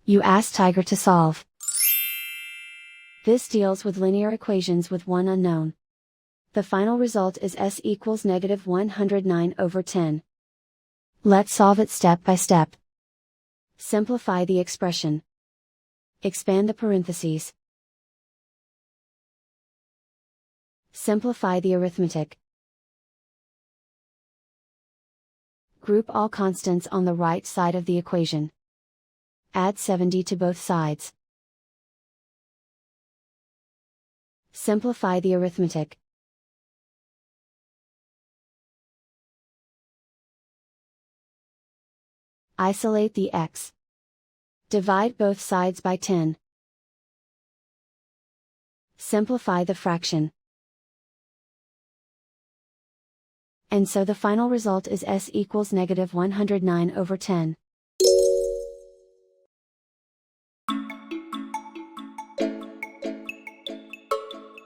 You ask Tiger to solve. This deals with linear equations with one unknown. The final result is s equals negative 109/10. Let's solve it step by step. Simplify the expression. Expand the parentheses. Simplify the arithmetic. Group all constants on the right side of the equation. Add 70 to both sides. Simplify the arithmetic. Isolate the x. Divide both sides by 10. Simplify the fraction. And so the final result is s equals negative 109/10.